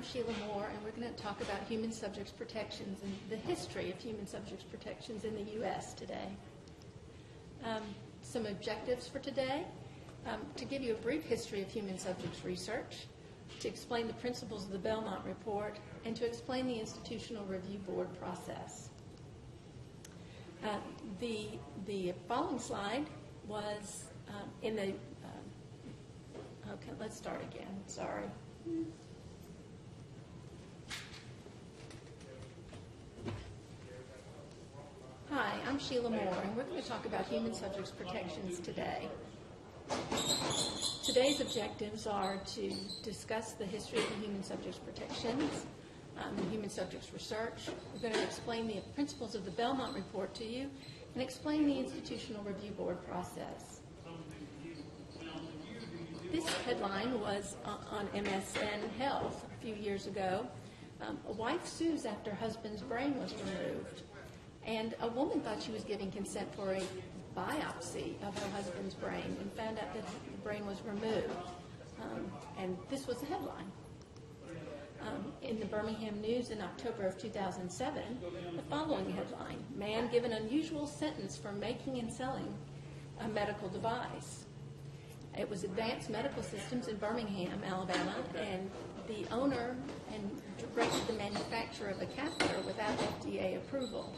I'm Sheila Moore, and we're going to talk about human subjects protections and the history of human subjects protections in the U.S. today. Some objectives for today: to give you a brief history of human subjects research, to explain the principles of the Belmont report, and to explain the institutional review board process. The following slide was in the, okay, let's start again, sorry. Hi, I'm Sheila Moore, and we're going to talk about human subjects protections today. Today's objectives are to discuss the history of the human subjects protections, and human subjects research. We're going to explain the principles of the Belmont report to you, and explain the institutional review board process. This headline was on MSN Health a few years ago. A wife sues after husband's brain was removed. And a woman thought she was giving consent for a biopsy of her husband's brain and found out that the brain was removed. And this was the headline. In the Birmingham News in October of 2007, the following headline: man given unusual sentence for making and selling a medical device. It was Advanced Medical Systems in Birmingham, Alabama, and the owner and directed the manufacture of a catheter without FDA approval.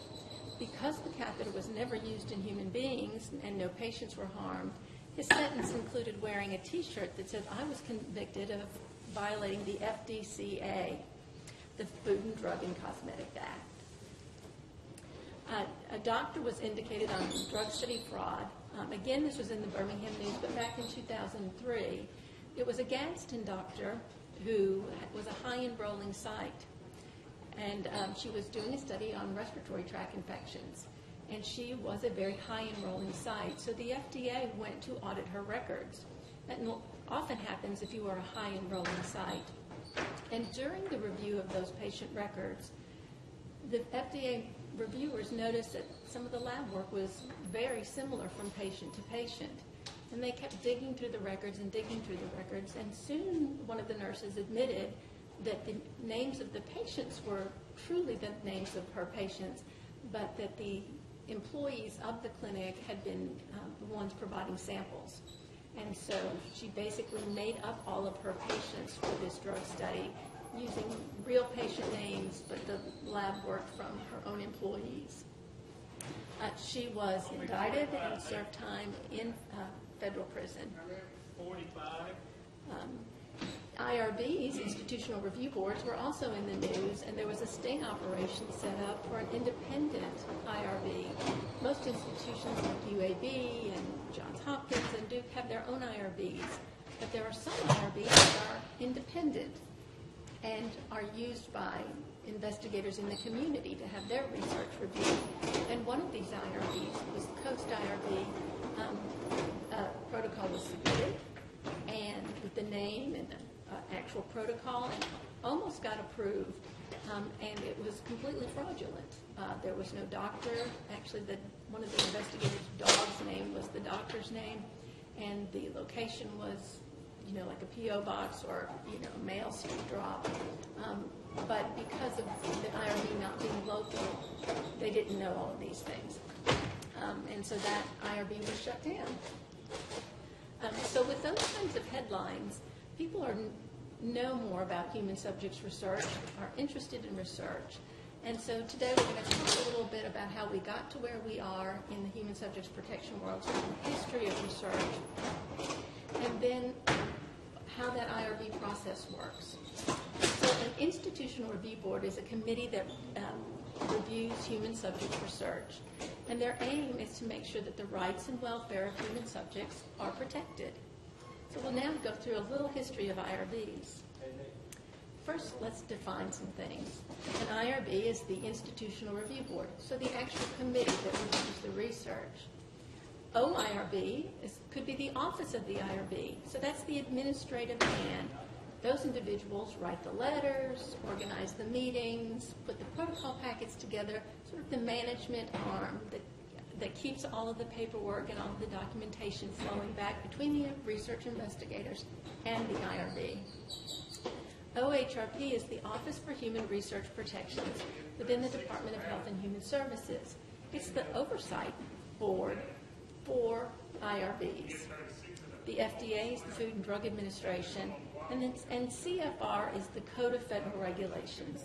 Because the catheter was never used in human beings and no patients were harmed, his sentence included wearing a T-shirt that said, "I was convicted of violating the FDCA, the Food and Drug and Cosmetic Act." A doctor was indicated on drug study fraud. Again, this was in the Birmingham News, but back in 2003. It was a Gadsden doctor who was a high-enrolling site, and she was doing a study on respiratory tract infections, and she was a very high-enrolling site. So the FDA went to audit her records. That often happens if you are a high-enrolling site. And during the review of those patient records, the FDA reviewers noticed that some of the lab work was very similar from patient to patient. And they kept digging through the records and digging through the records, and soon one of the nurses admitted that the names of the patients were truly the names of her patients, but that the employees of the clinic had been the ones providing samples. And so she basically made up all of her patients for this drug study using real patient names, but the lab work from her own employees. She was indicted and served time in federal prison. IRBs, institutional review boards, were also in the news, and there was a sting operation set up for an independent IRB. Most institutions like UAB and Johns Hopkins and Duke have their own IRBs, but there are some IRBs that are independent and are used by investigators in the community to have their research reviewed. And one of these IRBs was the Coast IRB. Protocol was submitted, and with the name and the actual protocol, and almost got approved, and it was completely fraudulent. There was no doctor. Actually, one of the investigators' dog's name was the doctor's name, and the location was, like a P.O. box or, mail drop. But because of the IRB not being local, they didn't know all of these things. And so that IRB was shut down. So with those kinds of headlines, people know more about human subjects research, are interested in research. And so today we're going to talk a little bit about how we got to where we are in the human subjects protection world, so the history of research, and then how that IRB process works. So an institutional review board is a committee that reviews human subjects research, and their aim is to make sure that the rights and welfare of human subjects are protected. So we'll now go through a little history of IRBs. First, let's define some things. An IRB is the institutional review board, so the actual committee that reviews the research. OIRB could be the office of the IRB, so that's the administrative hand. Those individuals write the letters, organize the meetings, put the protocol packets together, sort of the management arm that keeps all of the paperwork and all of the documentation flowing back between the research investigators and the IRB. OHRP is the Office for Human Research Protections within the Department of Health and Human Services. It's the oversight board for IRBs. The FDA is the Food and Drug Administration, and CFR is the Code of Federal Regulations.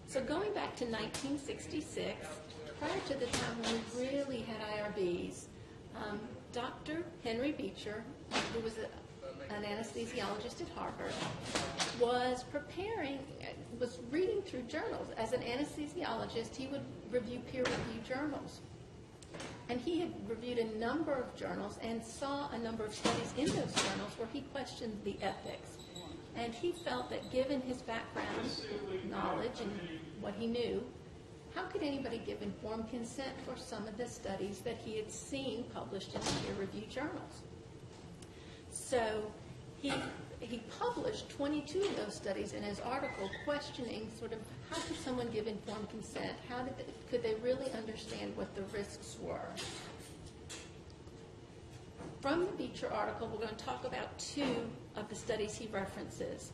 So going back to 1966, prior to the time when we really had IRBs, Dr. Henry Beecher, who was an anesthesiologist at Harvard, was reading through journals. As an anesthesiologist, he would review peer-reviewed journals. And he had reviewed a number of journals and saw a number of studies in those journals where he questioned the ethics. And he felt that given his background, knowledge, and what he knew, how could anybody give informed consent for some of the studies that he had seen published in peer-reviewed journals? So he published 22 of those studies in his article, questioning sort of how could someone give informed consent? Could they really understand what the risks were? From the Beecher article, we're going to talk about two of the studies he references.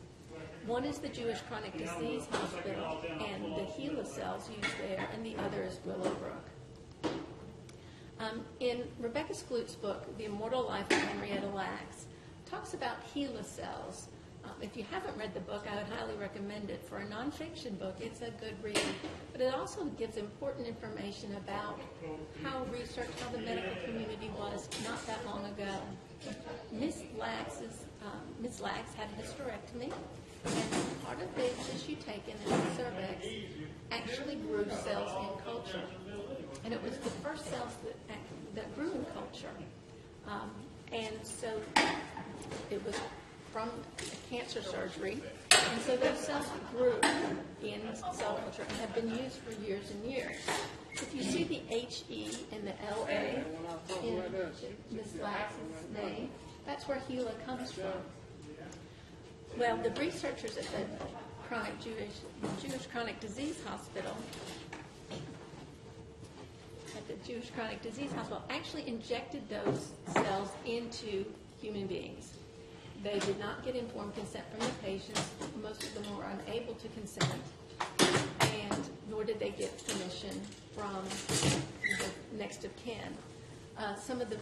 One is the Jewish Chronic Disease Hospital and the HeLa cells used there, and the other is Willowbrook. In Rebecca Skloot's book, The Immortal Life of Henrietta Lacks, talks about HeLa cells. If you haven't read the book, I would highly recommend it. For a nonfiction book, it's a good read. But it also gives important information about how the medical community was not that long ago. Miss Lacks had a hysterectomy, and part of the tissue taken in the cervix actually grew cells in culture. And it was the first cells that grew in culture. And so it was from a cancer surgery, and so those cells grew in cell culture and have been used for years and years. If you see the HE and the LA in Ms. Lacks' name, that's where HeLa comes from. Well, the researchers at the Jewish Chronic Disease Hospital actually injected those cells into human beings. They did not get informed consent from the patients. Most of them were unable to consent, and nor did they get permission from the next of kin. Some of the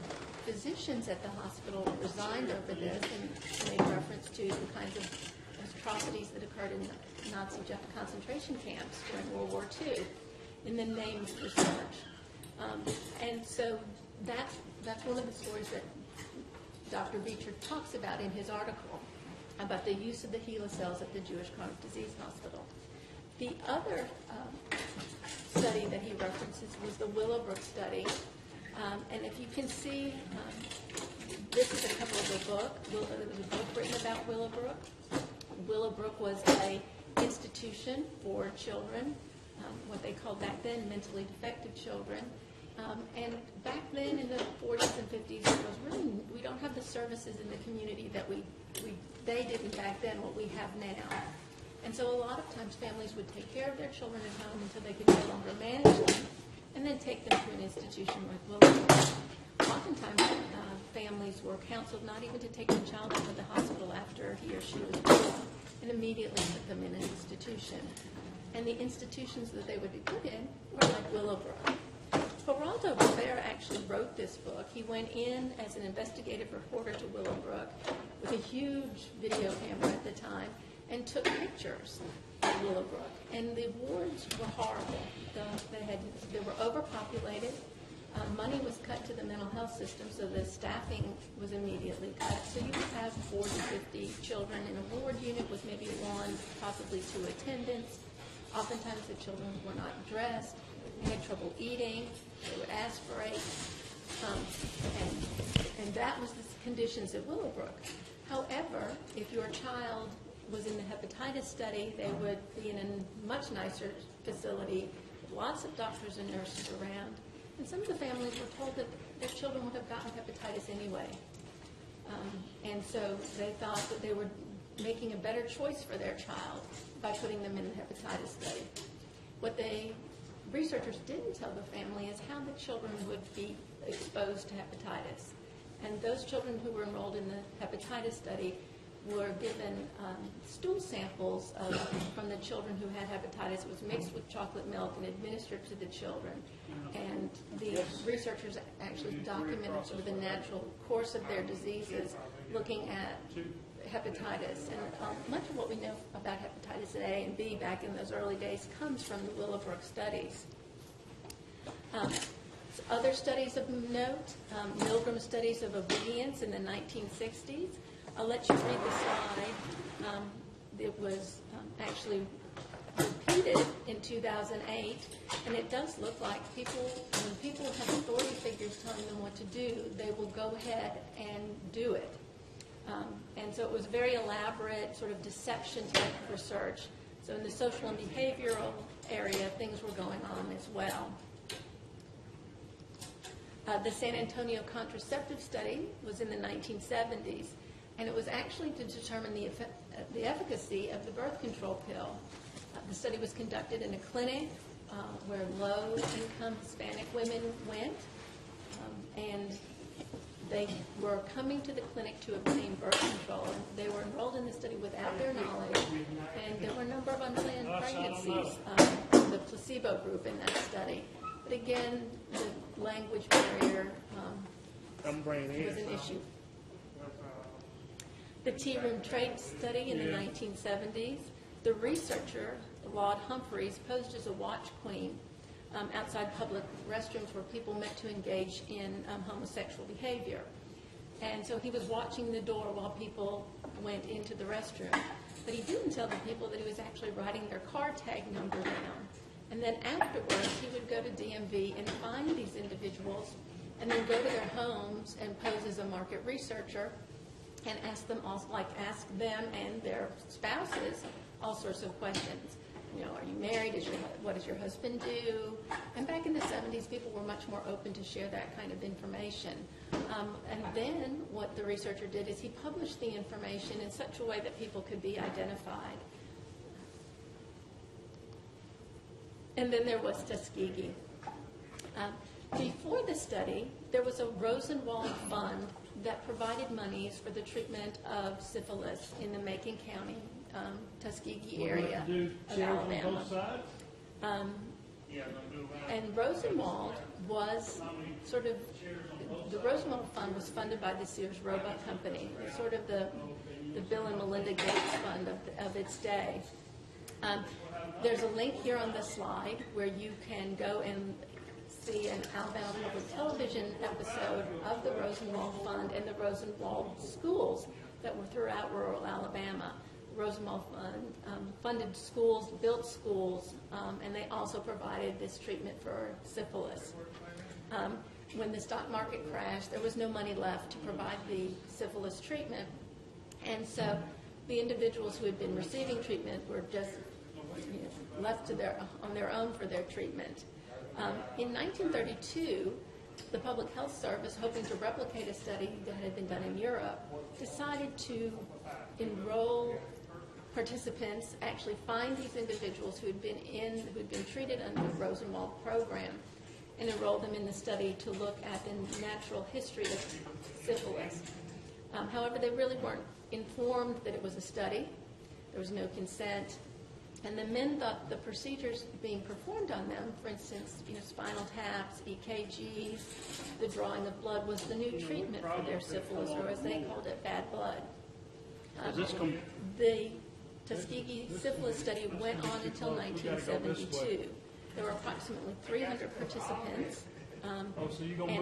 physicians at the hospital resigned over this and made reference to the kinds of atrocities that occurred in Nazi concentration camps during World War II in the name of research. And so that's one of the stories that Dr. Beecher talks about in his article about the use of the HeLa cells at the Jewish Chronic Disease Hospital. The other study that he references was the Willowbrook study. And if you can see, this is a couple of the book. There was a book written about Willowbrook. Willowbrook was an institution for children, what they called back then mentally defective children. And back then in the 40s and 50s, we don't have the services in the community that they didn't back then, what we have now. And so a lot of times families would take care of their children at home until they could no longer manage them, and then take them to an institution like Willowbrook. Oftentimes, families were counseled not even to take the child out of the hospital after he or she was born, and immediately put them in an institution. And the institutions that they would be put in were like Willowbrook. Geraldo Rivera actually wrote this book. He went in as an investigative reporter to Willowbrook with a huge video camera at the time and took pictures of Willowbrook. And the wards were horrible. They were overpopulated. Money was cut to the mental health system, so the staffing was immediately cut. So you would have 40 to 50 children in a ward unit with maybe one, possibly two attendants. Oftentimes the children were not dressed. They had trouble eating. They would aspirate. And that was the conditions at Willowbrook. However, if your child was in the hepatitis study, they would be in a much nicer facility with lots of doctors and nurses around. And some of the families were told that their children would have gotten hepatitis anyway. And so they thought that they were making a better choice for their child by putting them in the hepatitis study. What the researchers didn't tell the family is how the children would be exposed to hepatitis. And those children who were enrolled in the hepatitis study were given stool samples from the children who had hepatitis. It was mixed with chocolate milk and administered to the children. And the researchers actually documented sort of the natural course of their diseases, looking at hepatitis. And much of what we know about hepatitis A and B back in those early days comes from the Willowbrook studies. Other studies of note, Milgram studies of obedience in the 1960s. I'll let you read the slide. It was actually repeated in 2008, and it does look like when people have authority figures telling them what to do, they will go ahead and do it. And so it was very elaborate, sort of deception type of research. So in the social and behavioral area, things were going on as well. The San Antonio contraceptive study was in the 1970s, and it was actually to determine the efficacy of the birth control pill. The study was conducted in a clinic where low-income Hispanic women went, and they were coming to the clinic to obtain birth control. They were enrolled in the study without their knowledge, and there were a number of unplanned pregnancies in the placebo group in that study. But again, the language barrier was an issue. The tea room trade study in the 1970s, the researcher, Laud Humphreys, posed as a watch queen outside public restrooms where people met to engage in homosexual behavior. And so he was watching the door while people went into the restroom. But he didn't tell the people that he was actually writing their car tag number down. And then afterwards, he would go to DMV and find these individuals and then go to their homes and pose as a market researcher and ask them and their spouses all sorts of questions. You know, are you married? What does your husband do? And back in the 70s, people were much more open to share that kind of information. And then what the researcher did is he published the information in such a way that people could be identified. And then there was Tuskegee. Before the study, there was a Rosenwald Fund that provided monies for the treatment of syphilis in the Macon County, Tuskegee area of Alabama. And Rosenwald was sort of, the Rosenwald Fund was funded by the Sears Roebuck Company. It was sort of the Bill and Melinda Gates Fund of its day. There's a link here on the slide where you can go and see an Alabama Public Television episode of the Rosenwald Fund and the Rosenwald schools that were throughout rural Alabama. The Rosenwald Fund funded schools, built schools, and they also provided this treatment for syphilis. When the stock market crashed, there was no money left to provide the syphilis treatment, and so the individuals who had been receiving treatment were just left on their own for their treatment. In 1932, the Public Health Service, hoping to replicate a study that had been done in Europe, decided to enroll participants, actually find these individuals who had been treated under the Rosenwald program, and enroll them in the study to look at the natural history of syphilis. However, they really weren't informed that it was a study. There was no consent. And the men thought the procedures being performed on them, for instance, spinal taps, EKGs, the drawing of blood, was the new treatment for their syphilis, or as they called it, bad blood. The Tuskegee syphilis study went on until 1972. There were approximately 300 participants. And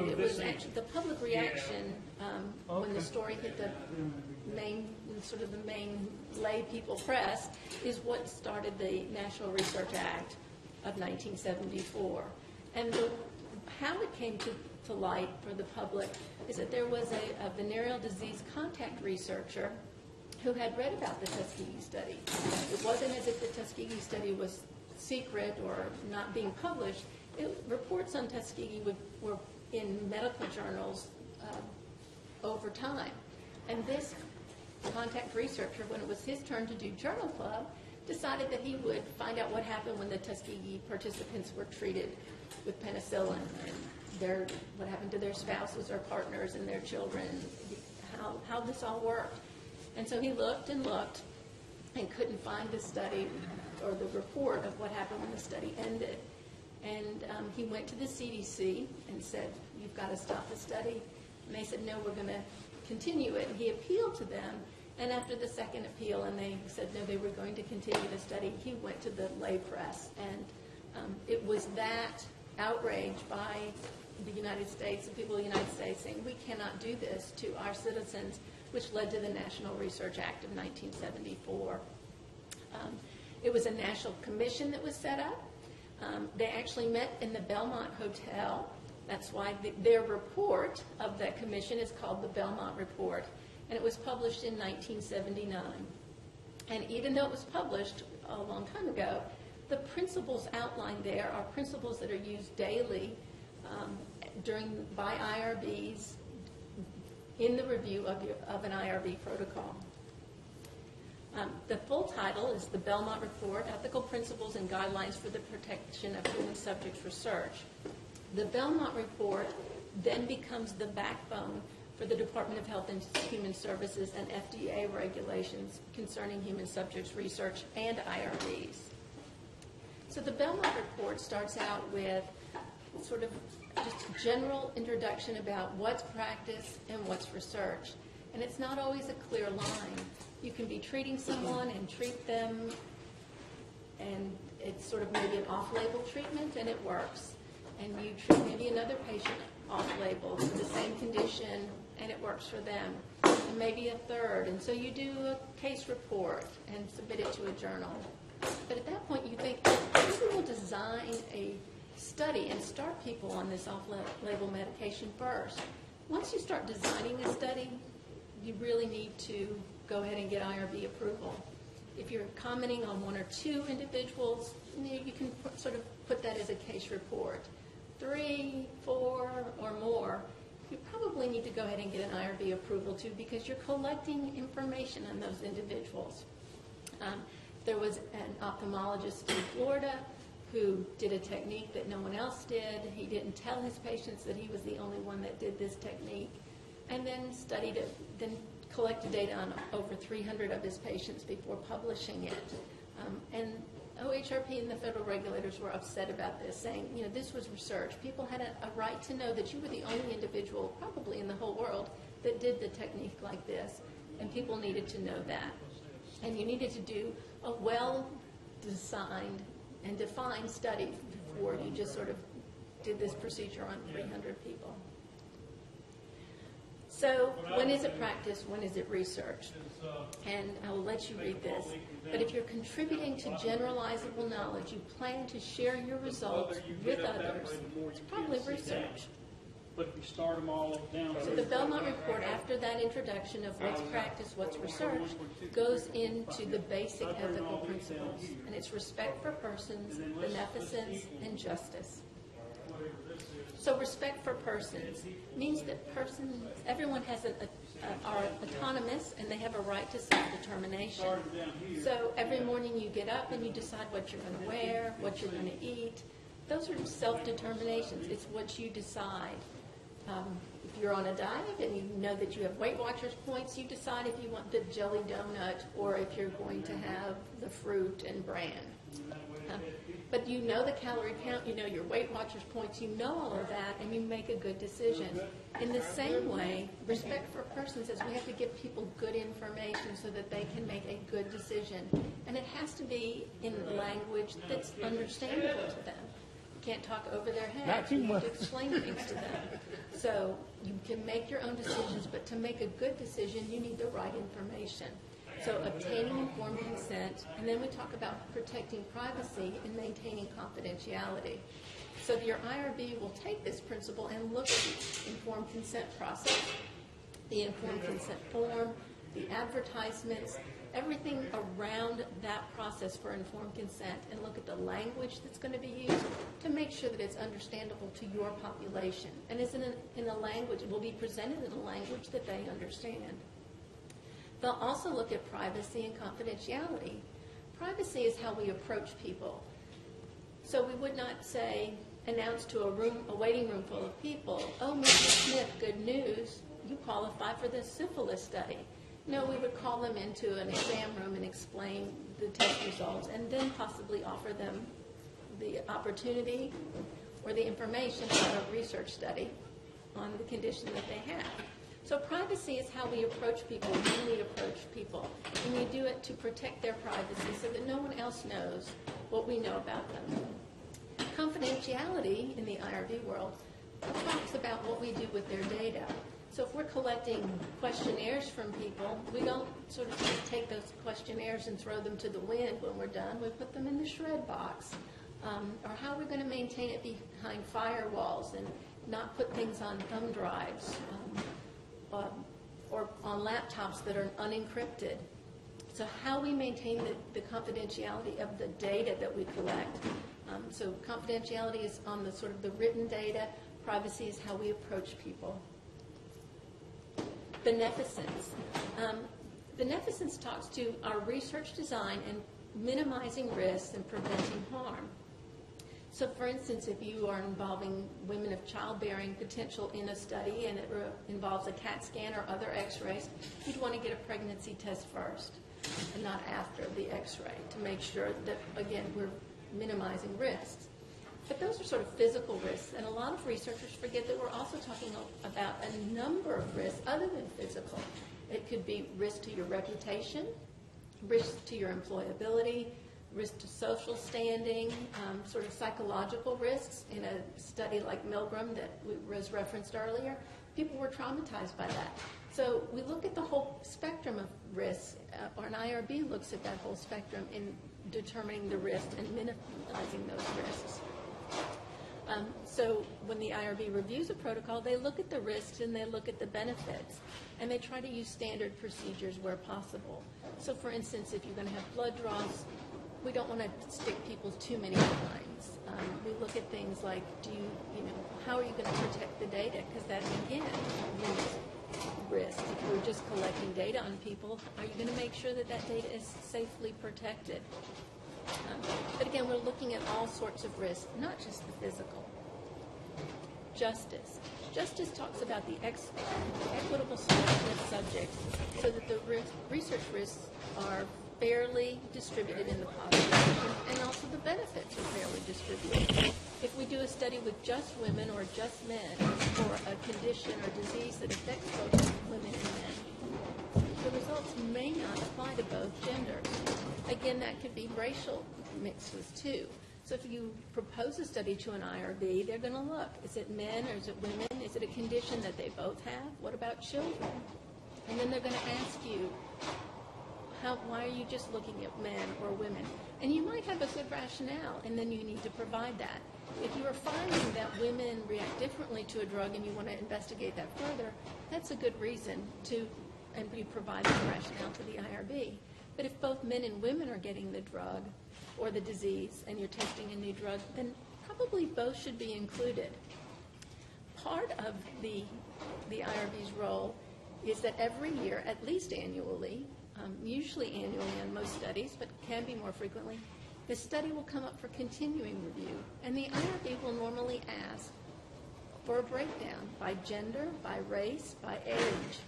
it was actually the public reaction when the story hit the main lay people press is what started the National Research Act of 1974. And how it came to light for the public is that there was a venereal disease contact researcher who had read about the Tuskegee study. It wasn't as if the Tuskegee study was secret or not being published. Reports on Tuskegee were in medical journals over time. And this contact researcher, when it was his turn to do journal club, decided that he would find out what happened when the Tuskegee participants were treated with penicillin, and what happened to their spouses or partners and their children, how this all worked. And so he looked and looked and couldn't find the study or the report of what happened when the study ended. And he went to the CDC and said, you've got to stop the study. And they said, no, we're going to continue it. And he appealed to them. And after the second appeal, and they said, no, they were going to continue the study, he went to the lay press. And it was that outrage by the United States, the people of the United States, saying we cannot do this to our citizens, which led to the National Research Act of 1974. It was a national commission that was set up. They actually met in the Belmont Hotel. That's why their report of that commission is called the Belmont Report, and it was published in 1979. And even though it was published a long time ago, the principles outlined there are principles that are used daily by IRBs in the review of an IRB protocol. The full title is the Belmont Report, Ethical Principles and Guidelines for the Protection of Human Subjects Research. The Belmont Report then becomes the backbone for the Department of Health and Human Services and FDA regulations concerning human subjects research and IRBs. So the Belmont Report starts out with sort of just a general introduction about what's practice and what's research. And it's not always a clear line. You can be treating someone and treat them, and it's sort of maybe an off-label treatment, and it works. And you treat maybe another patient off-label for the same condition, and it works for them. And maybe a third. And so you do a case report and submit it to a journal. But at that point, you think, maybe we'll design a study and start people on this off-label medication first. Once you start designing a study, you really need to go ahead and get IRB approval. If you're commenting on one or two individuals, you can sort of put that as a case report. 3, 4, or more, you probably need to go ahead and get an IRB approval too, because you're collecting information on those individuals. There was an ophthalmologist in Florida who did a technique that no one else did. He didn't tell his patients that he was the only one that did this technique, and then studied it, then collected data on over 300 of his patients before publishing it. And OHRP and the federal regulators were upset about this, saying, this was research. People had a right to know that you were the only individual, probably in the whole world, that did the technique like this, and people needed to know that. And you needed to do a well-designed and defined study before you just sort of did this procedure on 300 people. So when is it practice? When is it research? And I will let you read this. But if you're contributing to generalizable knowledge, you plan to share your results with others, it's probably research. But if you start them all down. So the Belmont Report, after that introduction of what's practice, what's research, goes into the basic ethical principles. And it's respect for persons, beneficence, and justice. So respect for persons means that everyone are autonomous, and they have a right to self-determination. So every morning you get up and you decide what you're going to wear, what you're going to eat. Those are self-determinations. It's what you decide. If you're on a diet and you know that you have Weight Watchers points, you decide if you want the jelly donut or if you're going to have the fruit and bran. But you know the calorie count, you know your Weight Watchers points, you know all of that, and you make a good decision. In the same way, respect for persons is we have to give people good information so that they can make a good decision. And it has to be in language that's understandable to them. You can't talk over their heads. You have to explain things to them. So you can make your own decisions, but to make a good decision, you need the right information. So obtaining informed consent, and then we talk about protecting privacy and maintaining confidentiality. So your IRB will take this principle and look at the informed consent process, the informed consent form, the advertisements, everything around that process for informed consent, and look at the language that's going to be used to make sure that it's understandable to your population. And is in a language, it will be presented in a language that they understand. They'll also look at privacy and confidentiality. Privacy is how we approach people. So we would not say, announce to a waiting room full of people, oh, Mr. Smith, good news, you qualify for this syphilis study. No, we would call them into an exam room and explain the test results, and then possibly offer them the opportunity or the information about a research study on the condition that they have. So privacy is how we approach people, when we approach people. And we do it to protect their privacy so that no one else knows what we know about them. Confidentiality in the IRB world talks about what we do with their data. So if we're collecting questionnaires from people, we don't sort of just take those questionnaires and throw them to the wind when we're done. We put them in the shred box. Or how are we going to maintain it behind firewalls and not put things on thumb drives or on laptops that are unencrypted. So how we maintain the confidentiality of the data that we collect. So confidentiality is on the sort of the written data. Privacy is how we approach people. Beneficence. Beneficence talks to our research design and minimizing risks and preventing harm. So for instance, if you are involving women of childbearing potential in a study and it involves a CAT scan or other x-rays, you'd want to get a pregnancy test first and not after the x-ray to make sure that, again, we're minimizing risks. But those are sort of physical risks, and a lot of researchers forget that we're also talking about a number of risks other than physical. It could be risk to your reputation, risk to your employability, risk to social standing, sort of psychological risks. In a study like Milgram that was referenced earlier, people were traumatized by that. So we look at the whole spectrum of risks, or an IRB looks at that whole spectrum in determining the risk and minimizing those risks. So when the IRB reviews a protocol, they look at the risks and they look at the benefits, and they try to use standard procedures where possible. So for instance, if you're going to have blood draws, we don't want to stick people too many times. We look at things like, how are you going to protect the data? Because that, again, limits risk. If you're just collecting data on people, are you going to make sure that that data is safely protected? But again, we're looking at all sorts of risks, not just the physical. Justice. Justice talks about the equitable selection of subjects so that the research risks are fairly distributed in the population, and also the benefits are fairly distributed. If we do a study with just women or just men for a condition or disease that affects both women and men, the results may not apply to both genders. Again, that could be racial mixes too. So if you propose a study to an IRB, they're going to look, is it men or is it women? Is it a condition that they both have? What about children? And then they're going to ask you, why are you just looking at men or women? And you might have a good rationale, and then you need to provide that. If you are finding that women react differently to a drug and you want to investigate that further, that's a good reason to, and you provide that rationale to the IRB. But if both men and women are getting the drug or the disease and you're testing a new drug, then probably both should be included. Part of the IRB's role is that every year, at least annually, usually annually on most studies, but can be more frequently, the study will come up for continuing review, and the IRB will normally ask for a breakdown by gender, by race, by age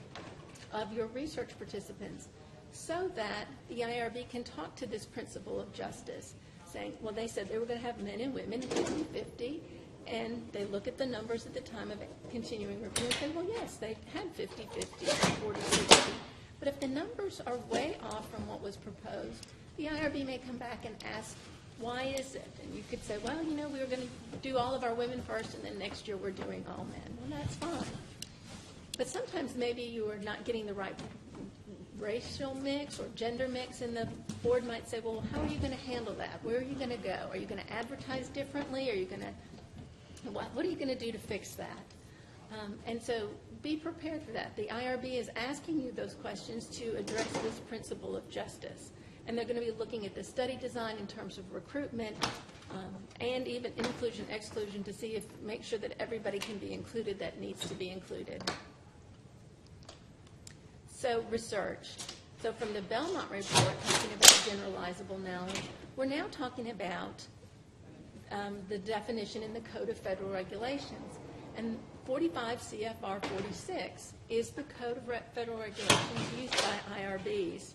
of your research participants, so that the IRB can talk to this principle of justice, saying, well, they said they were going to have men and women 50-50, and they look at the numbers at the time of continuing review and say, well, yes, they had 50-50, 40-60. But if the numbers are way off from what was proposed, the IRB may come back and ask, why is it? And you could say, well, we were going to do all of our women first, and then next year we're doing all men. Well, that's fine. But sometimes maybe you are not getting the right racial mix or gender mix, and the board might say, well, how are you going to handle that? Where are you going to go? Are you going to advertise differently? Are you going to, what are you going to do to fix that? And so be prepared for that. The IRB is asking you those questions to address this principle of justice. And they're going to be looking at the study design in terms of recruitment and even inclusion-exclusion to make sure that everybody can be included that needs to be included. So research. So from the Belmont report, talking about generalizable knowledge, we're now talking about the definition in the Code of Federal Regulations. And 45 CFR 46 is the code of federal regulations used by IRBs.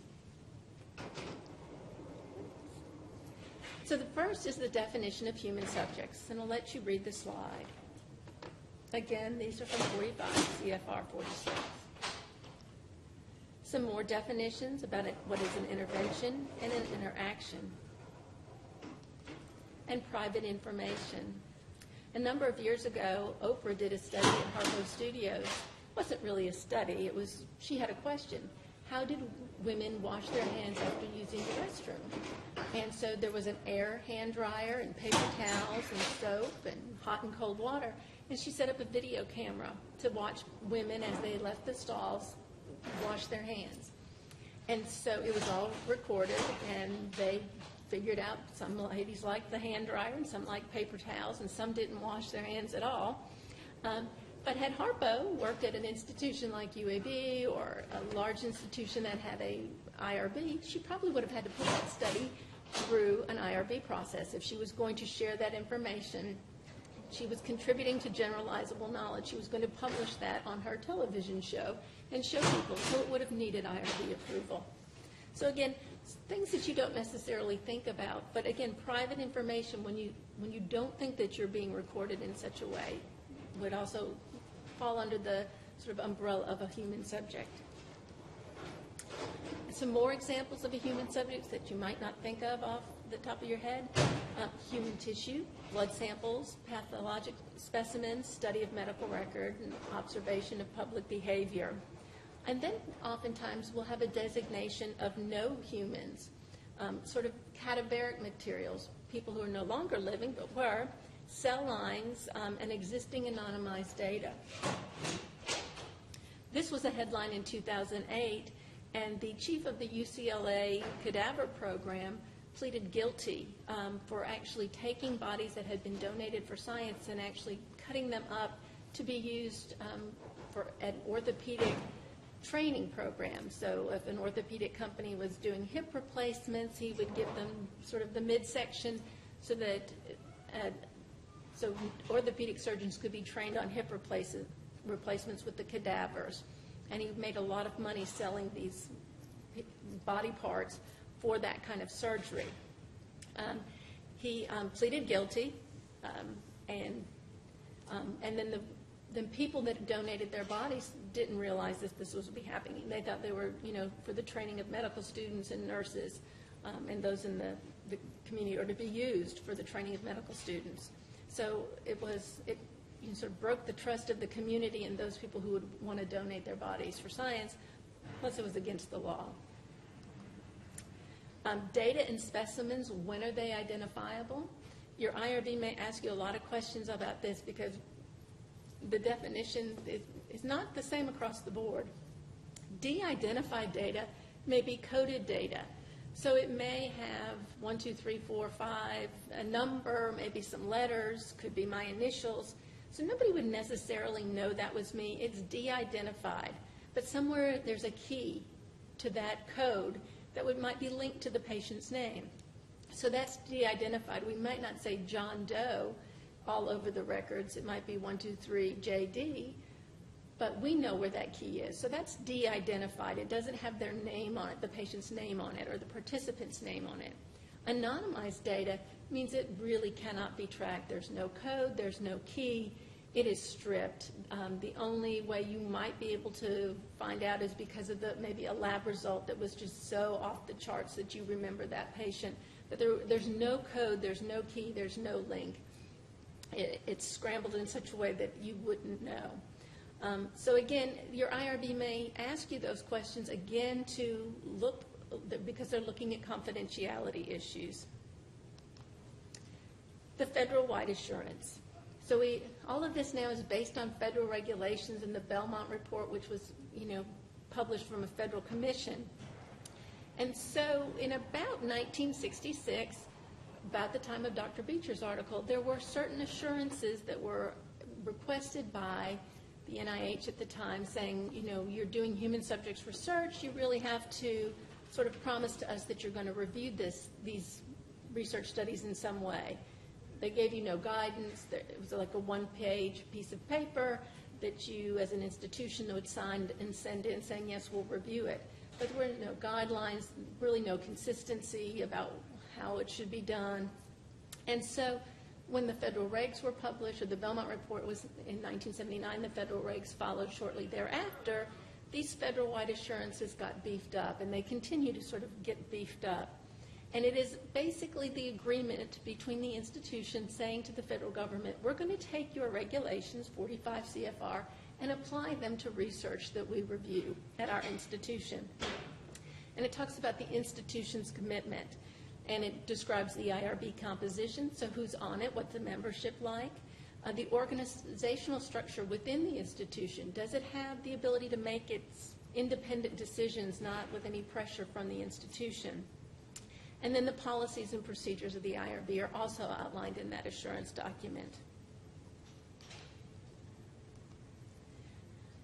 So the first is the definition of human subjects, and I'll let you read the slide. Again, these are from 45 CFR 46. Some more definitions about what is an intervention and an interaction. And private information. A number of years ago, Oprah did a study at Harpo Studios. It wasn't really a study, she had a question. How did women wash their hands after using the restroom? And so there was an air hand dryer and paper towels and soap and hot and cold water. And she set up a video camera to watch women as they left the stalls wash their hands. And so it was all recorded, and they figured out some ladies liked the hand dryer and some liked paper towels, and some didn't wash their hands at all. But had Harpo worked at an institution like UAB or a large institution that had a IRB, she probably would have had to put that study through an IRB process. If she was going to share that information, she was contributing to generalizable knowledge. She was going to publish that on her television show and show people, so it would have needed IRB approval. So again, things that you don't necessarily think about, but again, private information, when you don't think that you're being recorded in such a way, would also fall under the sort of umbrella of a human subject. Some more examples of a human subject that you might not think of off the top of your head. Human tissue, blood samples, pathologic specimens, study of medical record, and observation of public behavior. And then oftentimes we'll have a designation of no humans, sort of cadaveric materials, people who are no longer living but were, cell lines, and existing anonymized data. This was a headline in 2008, and the chief of the UCLA cadaver program pleaded guilty for actually taking bodies that had been donated for science and actually cutting them up to be used for an orthopedic training program. So if an orthopedic company was doing hip replacements, he would give them sort of the midsection so that so orthopedic surgeons could be trained on hip replacements with the cadavers. And he made a lot of money selling these body parts for that kind of surgery. He pleaded guilty, and then the people that donated their bodies didn't realize that this was happening. They thought they were, for the training of medical students and nurses and those in the community, or to be used for the training of medical students. So it sort of broke the trust of the community and those people who would want to donate their bodies for science, plus it was against the law. Data and specimens, when are they identifiable? Your IRB may ask you a lot of questions about this because the definition is not the same across the board. De-identified data may be coded data. So it may have 1, 2, 3, 4, 5, a number, maybe some letters, could be my initials. So nobody would necessarily know that was me. It's de-identified. But somewhere there's a key to that code that might be linked to the patient's name. So that's de-identified. We might not say John Doe all over the records. It might be 1, 2, 3, JD. But we know where that key is. So that's de-identified. It doesn't have their name on it, the patient's name on it, or the participant's name on it. Anonymized data means it really cannot be tracked. There's no code, there's no key. It is stripped. The only way you might be able to find out is because of maybe a lab result that was just so off the charts that you remember that patient. But there's no code, there's no key, there's no link. It's scrambled in such a way that you wouldn't know. So again, your IRB may ask you those questions again to look, because they're looking at confidentiality issues. The Federalwide Assurance. So all of this now is based on federal regulations in the Belmont report, which was, published from a federal commission. And so in about 1966, about the time of Dr. Beecher's article, there were certain assurances that were requested by the NIH at the time saying, you're doing human subjects research, you really have to sort of promise to us that you're going to review these research studies in some way. They gave you no guidance. It was like a one-page piece of paper that you, as an institution, would sign and send in saying, yes, we'll review it. But there were no guidelines, really no consistency about how it should be done. And so when the federal regs were published, or the Belmont report was in 1979, the federal regs followed shortly thereafter, these federal-wide assurances got beefed up, and they continue to sort of get beefed up. And it is basically the agreement between the institution saying to the federal government, we're going to take your regulations, 45 CFR, and apply them to research that we review at our institution. And it talks about the institution's commitment, and it describes the IRB composition, so who's on it, what's the membership like, the organizational structure within the institution. Does it have the ability to make its independent decisions, not with any pressure from the institution? And then the policies and procedures of the IRB are also outlined in that assurance document.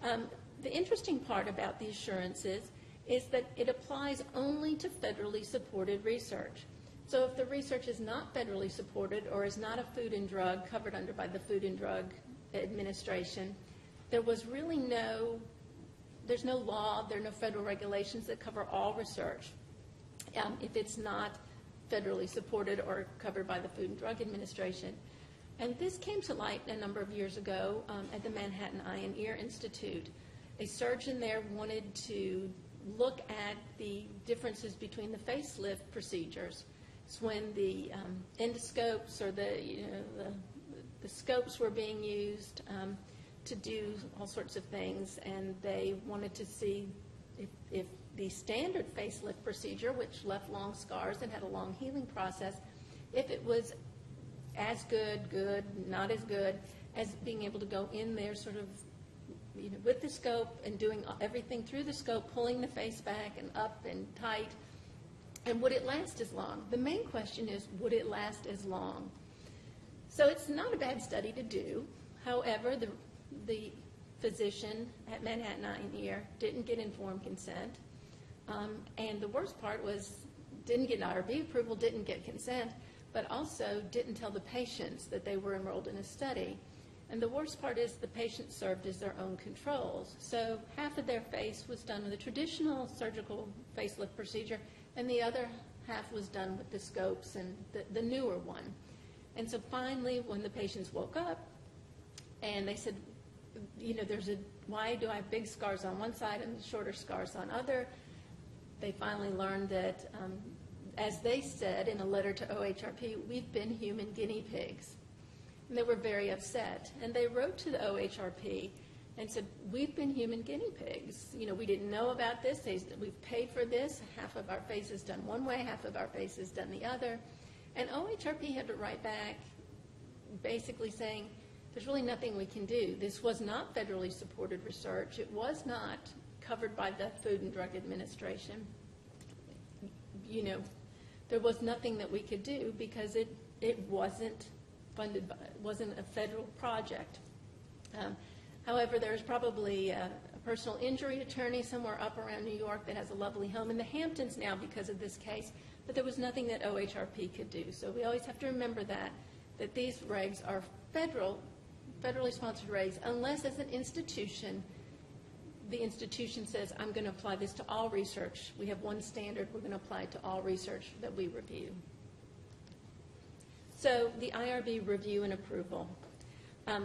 The interesting part about the assurances is that it applies only to federally supported research. So if the research is not federally supported or is not a food and drug covered under by the Food and Drug Administration, there was really there's no law, there are no federal regulations that cover all research. If it's not federally supported or covered by the Food and Drug Administration. And this came to light a number of years ago at the Manhattan Eye and Ear Institute. A surgeon there wanted to look at the differences between the facelift procedures. It's when the endoscopes or the scopes were being used to do all sorts of things, and they wanted to see if the standard facelift procedure, which left long scars and had a long healing process, if it was as good, not as good, as being able to go in there sort of with the scope and doing everything through the scope, pulling the face back and up and tight, and would it last as long? The main question is, would it last as long? So it's not a bad study to do. However, the physician at Manhattan Eye and Ear didn't get informed consent. And the worst part was didn't get IRB approval, didn't get consent, but also didn't tell the patients that they were enrolled in a study. And the worst part is the patients served as their own controls. So half of their face was done with a traditional surgical facelift procedure, and the other half was done with the scopes and the newer one. And so finally, when the patients woke up, and they said, why do I have big scars on one side and shorter scars on other? They finally learned that, as they said in a letter to OHRP, we've been human guinea pigs. And they were very upset. And they wrote to the OHRP and said, we've been human guinea pigs. We didn't know about this. We've paid for this. Half of our face is done one way, half of our face is done the other. And OHRP had to write back basically saying, there's really nothing we can do. This was not federally supported research. It was not covered by the Food and Drug Administration. There was nothing that we could do because it wasn't funded by, it wasn't a federal project. However, there's probably a personal injury attorney somewhere up around New York that has a lovely home in the Hamptons now because of this case, but there was nothing that OHRP could do. So we always have to remember that these regs are federally sponsored regs, unless as an institution, the institution says, I'm going to apply this to all research. We have one standard, we're going to apply it to all research that we review. So the IRB review and approval.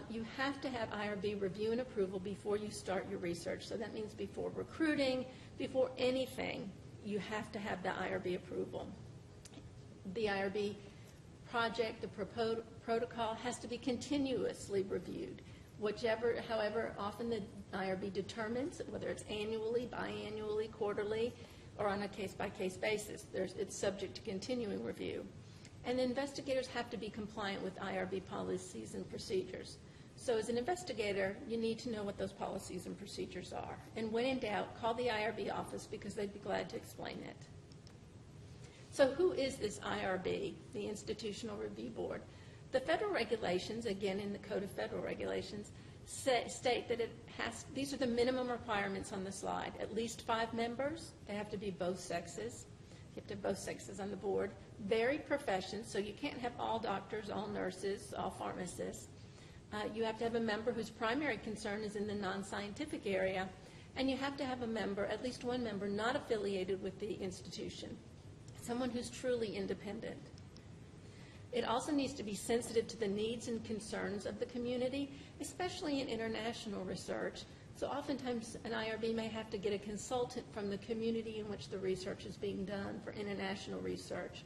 You have to have IRB review and approval before you start your research. So that means before recruiting, before anything, you have to have the IRB approval. The IRB project, the protocol has to be continuously reviewed. However often the IRB determines, whether it's annually, biannually, quarterly, or on a case-by-case basis. It's subject to continuing review. And the investigators have to be compliant with IRB policies and procedures. So as an investigator, you need to know what those policies and procedures are. And when in doubt, call the IRB office because they'd be glad to explain it. So who is this IRB, the Institutional Review Board? The federal regulations, again in the Code of Federal Regulations, state that these are the minimum requirements on the slide. At least 5 members. They have to be both sexes. You have to have both sexes on the board. Varied professions, so you can't have all doctors, all nurses, all pharmacists. You have to have a member whose primary concern is in the non-scientific area, and you have to have a member, at least one member, not affiliated with the institution, someone who's truly independent. It also needs to be sensitive to the needs and concerns of the community, especially in international research. So oftentimes an IRB may have to get a consultant from the community in which the research is being done for international research.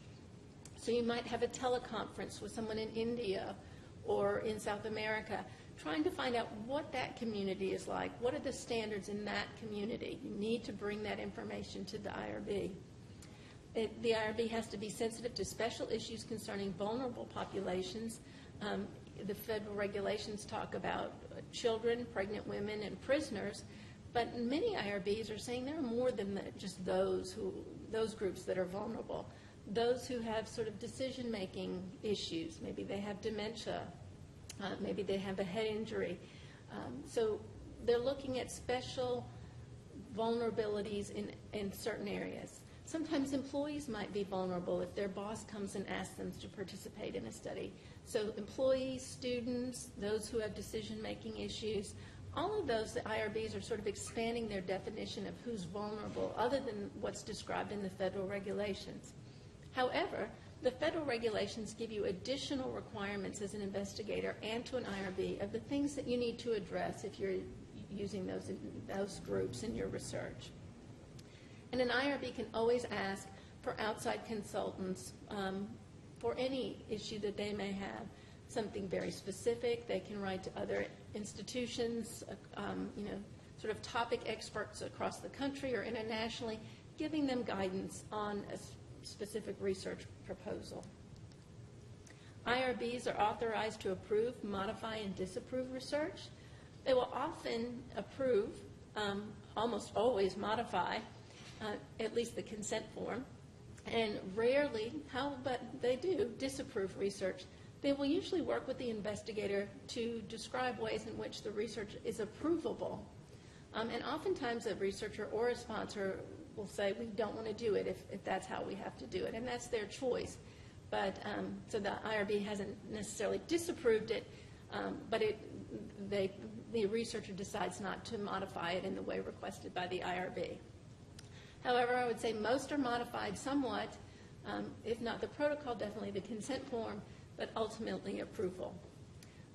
So you might have a teleconference with someone in India or in South America, trying to find out what that community is like. What are the standards in that community? You need to bring that information to the IRB. The IRB has to be sensitive to special issues concerning vulnerable populations. The federal regulations talk about children, pregnant women, and prisoners, but many IRBs are saying there are more than just those groups that are vulnerable. Those who have sort of decision-making issues, maybe they have dementia, maybe they have a head injury. So they're looking at special vulnerabilities in certain areas. Sometimes employees might be vulnerable if their boss comes and asks them to participate in a study. So employees, students, those who have decision-making issues, all of those, the IRBs are sort of expanding their definition of who's vulnerable other than what's described in the federal regulations. However, the federal regulations give you additional requirements as an investigator and to an IRB of the things that you need to address if you're using those groups in your research. And an IRB can always ask for outside consultants for any issue that they may have, something very specific. They can write to other institutions, sort of topic experts across the country or internationally, giving them guidance on a specific research proposal. IRBs are authorized to approve, modify, and disapprove research. They will often approve, almost always modify, at least the consent form, and rarely, but they do, disapprove research. They will usually work with the investigator to describe ways in which the research is approvable. And oftentimes a researcher or a sponsor will say, we don't want to do it if that's how we have to do it, and that's their choice. But so the IRB hasn't necessarily disapproved it, but the researcher decides not to modify it in the way requested by the IRB. However, I would say most are modified somewhat, if not the protocol, definitely the consent form, but ultimately approval.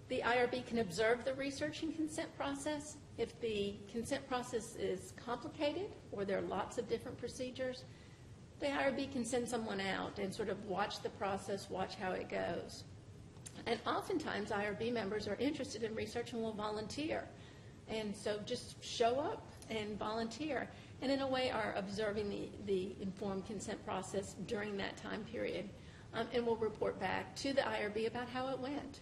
The IRB can observe the research and consent process. If the consent process is complicated or there are lots of different procedures, the IRB can send someone out and sort of watch the process, watch how it goes. And oftentimes IRB members are interested in research and will volunteer. And so just show up and volunteer, and in a way are observing the informed consent process during that time period, and will report back to the IRB about how it went.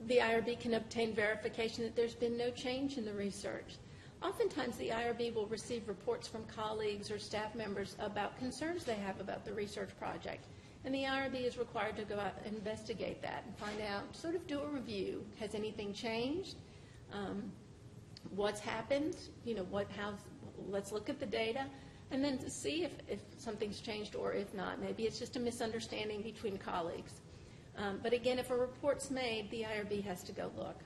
The IRB can obtain verification that there's been no change in the research. Oftentimes the IRB will receive reports from colleagues or staff members about concerns they have about the research project, and the IRB is required to go out and investigate that and find out, sort of do a review. Has anything changed? What's happened? Let's look at the data, and then to see if something's changed or if not. Maybe it's just a misunderstanding between colleagues. But again, if a report's made, the IRB has to go look.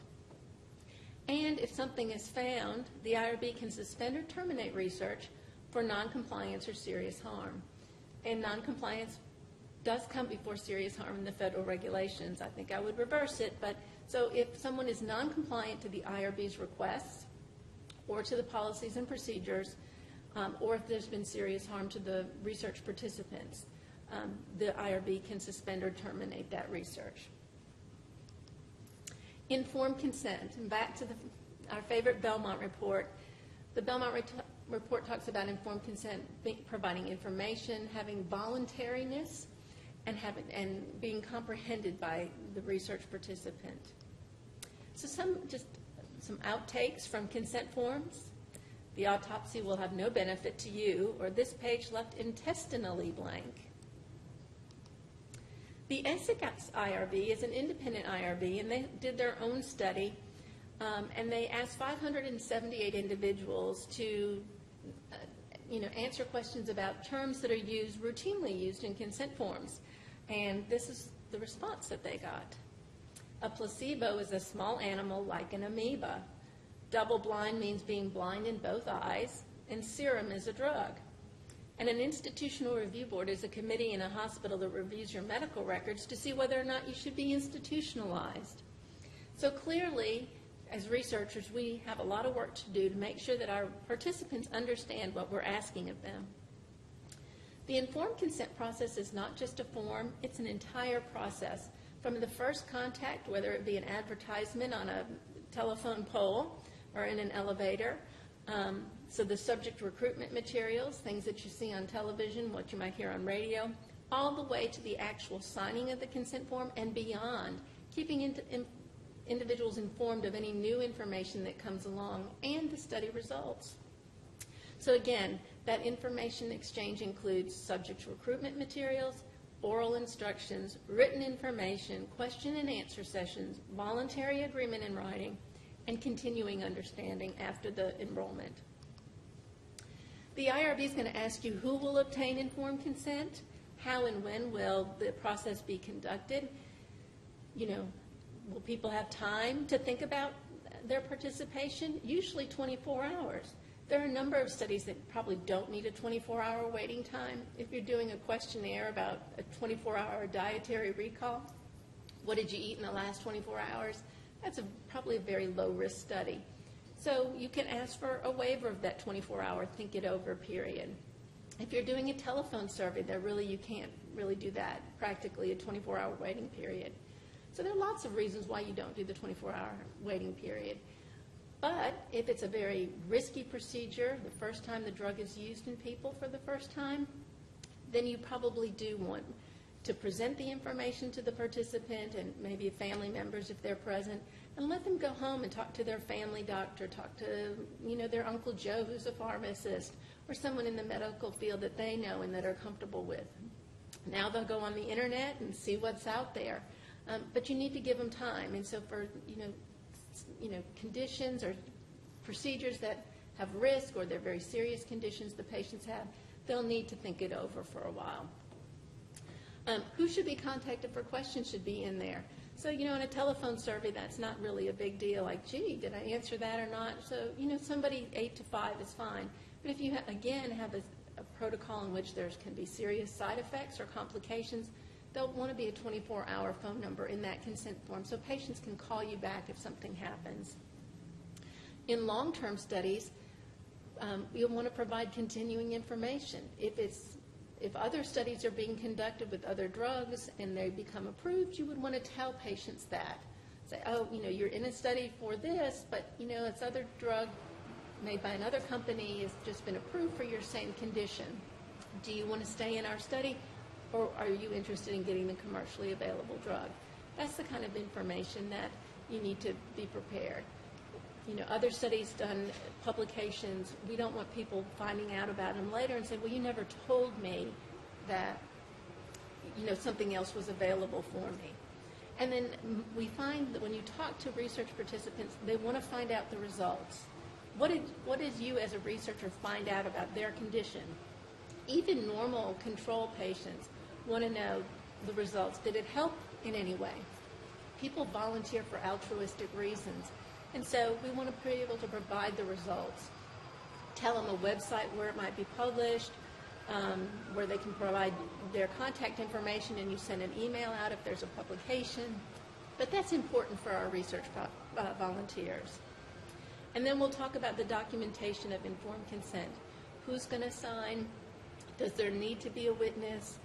And if something is found, the IRB can suspend or terminate research for noncompliance or serious harm. And noncompliance does come before serious harm in the federal regulations. I think I would reverse it, but so if someone is noncompliant to the IRB's requests or to the policies and procedures, or if there's been serious harm to the research participants, the IRB can suspend or terminate that research. Informed consent, and back to our favorite Belmont report. The Belmont report talks about informed consent providing information, having voluntariness, and being comprehended by the research participant. So some outtakes from consent forms. The autopsy will have no benefit to you, or this page left intestinally blank. The exec IRB is an independent IRB, and they did their own study, and they asked 578 individuals to answer questions about terms that are routinely used in consent forms. And this is the response that they got. A placebo is a small animal like an amoeba. Double blind means being blind in both eyes, and serum is a drug. And an institutional review board is a committee in a hospital that reviews your medical records to see whether or not you should be institutionalized. So clearly, as researchers, we have a lot of work to do to make sure that our participants understand what we're asking of them. The informed consent process is not just a form, it's an entire process. From the first contact, whether it be an advertisement on a telephone pole or in an elevator, so the subject recruitment materials, things that you see on television, what you might hear on radio, all the way to the actual signing of the consent form and beyond, keeping individuals informed of any new information that comes along and the study results. So again, that information exchange includes subject recruitment materials, oral instructions, written information, question and answer sessions, voluntary agreement in writing, and continuing understanding after the enrollment. The IRB is going to ask you who will obtain informed consent, how and when will the process be conducted. Will people have time to think about their participation? Usually 24 hours. There are a number of studies that probably don't need a 24-hour waiting time. If you're doing a questionnaire about a 24-hour dietary recall, what did you eat in the last 24 hours? That's probably a very low-risk study. So you can ask for a waiver of that 24-hour think it over period. If you're doing a telephone survey, you can't really do that, practically a 24-hour waiting period. So there are lots of reasons why you don't do the 24-hour waiting period. But if it's a very risky procedure, the first time the drug is used in people for the first time, then you probably do want to present the information to the participant and maybe family members if they're present, and let them go home and talk to their family doctor, talk to their Uncle Joe who's a pharmacist, or someone in the medical field that they know and that are comfortable with. Now they'll go on the internet and see what's out there, but you need to give them time. And so for conditions or procedures that have risk or they're very serious conditions the patients have, they'll need to think it over for a while. Who should be contacted for questions should be in there. So, in a telephone survey, that's not really a big deal, like, gee, did I answer that or not? So, somebody 8 to 5 is fine. But if you, have a protocol in which there can be serious side effects or complications, they'll want to be a 24-hour phone number in that consent form so patients can call you back if something happens. In long-term studies, you'll want to provide continuing information. If other studies are being conducted with other drugs and they become approved, you would want to tell patients that. Say, you're in a study for this, but, this other drug made by another company has just been approved for your same condition. Do you want to stay in our study, or are you interested in getting the commercially available drug? That's the kind of information that you need to be prepared. Other studies done, publications, we don't want people finding out about them later and say, well, you never told me that, something else was available for me. And then we find that when you talk to research participants, they want to find out the results. What did you as a researcher find out about their condition? Even normal control patients want to know the results. Did it help in any way? People volunteer for altruistic reasons. And so we want to be able to provide the results. Tell them a website where it might be published, where they can provide their contact information, and you send an email out if there's a publication. But that's important for our research volunteers. And then we'll talk about the documentation of informed consent. Who's going to sign? Does there need to be a witness?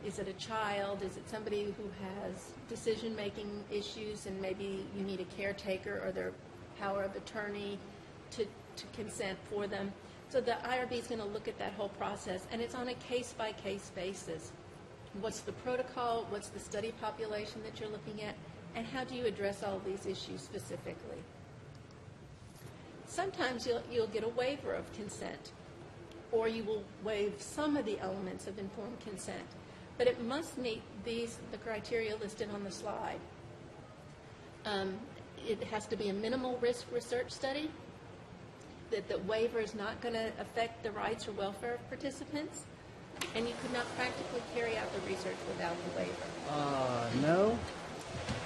Is it a child? Is it somebody who has decision-making issues and maybe you need a caretaker or their power of attorney to consent for them? So the IRB is going to look at that whole process, and it's on a case-by-case basis. What's the protocol? What's the study population that you're looking at? And how do you address all of these issues specifically? Sometimes you'll get a waiver of consent, or you will waive some of the elements of informed consent, but it must meet the criteria listed on the slide. It has to be a minimal risk research study, that the waiver is not going to affect the rights or welfare of participants, and you could not practically carry out the research without the waiver. No.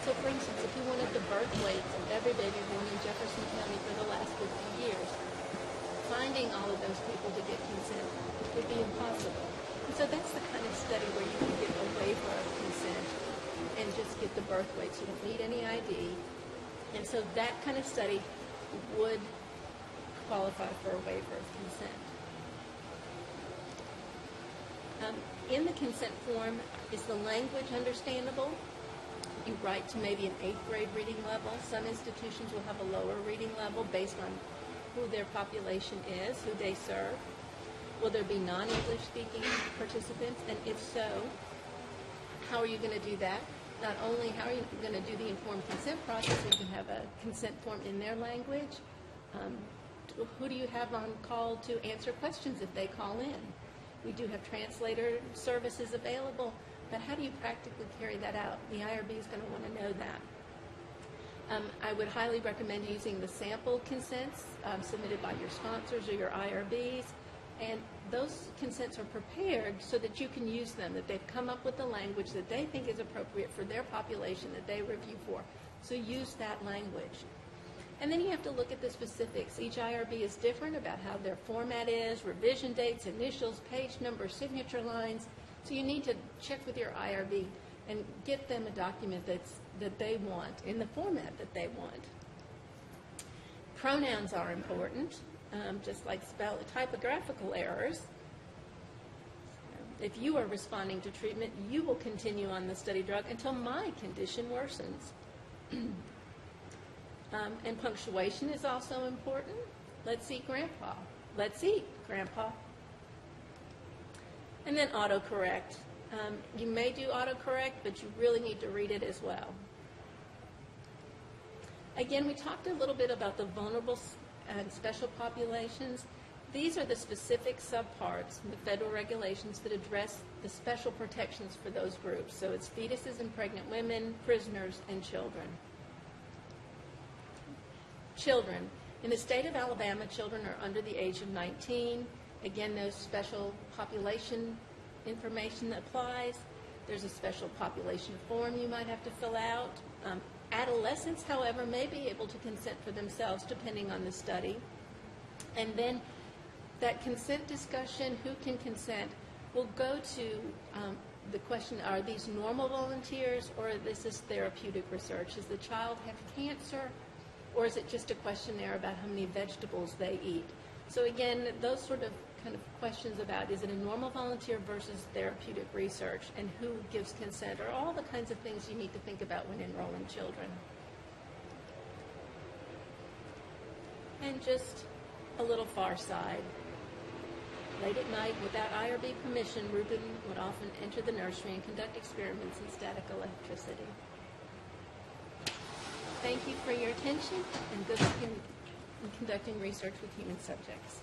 So for instance, if you wanted the birth weights of every baby born in Jefferson County for the last 50 years, finding all of those people to get consent would be impossible. And so that's the kind of study where you can get a waiver of consent and just get the birth weights. You don't need any ID. And so that kind of study would qualify for a waiver of consent. In the consent form, is the language understandable? You write to maybe an 8th grade reading level. Some institutions will have a lower reading level based on who their population is, who they serve. Will there be non-English speaking participants? And if so, how are you going to do that? Not only how are you going to do the informed consent process, you can have a consent form in their language. Who do you have on call to answer questions if they call in? We do have translator services available, but how do you practically carry that out? The IRB is going to want to know that. I would highly recommend using the sample consents submitted by your sponsors or your IRBs, and those consents are prepared so that you can use them, that they've come up with the language that they think is appropriate for their population that they review for. So use that language. And then you have to look at the specifics. Each IRB is different about how their format is, revision dates, initials, page numbers, signature lines. So you need to check with your IRB and get them a document that they want in the format that they want. Pronouns are important, just like typographical errors. If you are responding to treatment, you will continue on the study drug until my condition worsens. And punctuation is also important. Let's eat, Grandpa. Let's eat, Grandpa. And then autocorrect. You may do autocorrect, but you really need to read it as well. Again, we talked a little bit about the vulnerable and special populations. These are the specific subparts in the federal regulations that address the special protections for those groups. So it's fetuses and pregnant women, prisoners, and children. Children. In the state of Alabama, children are under the age of 19. Again, there's special population information that applies. There's a special population form you might have to fill out. Adolescents, however, may be able to consent for themselves depending on the study. And then that consent discussion, who can consent, will go to the question, are these normal volunteers or is this therapeutic research? Does the child have cancer? Or is it just a questionnaire about how many vegetables they eat? So again, those sort of kind of questions about is it a normal volunteer versus therapeutic research and who gives consent are all the kinds of things you need to think about when enrolling children. And just a little far side. Late at night, without IRB permission, Ruben would often enter the nursery and conduct experiments in static electricity. Thank you for your attention, and good luck in conducting research with human subjects.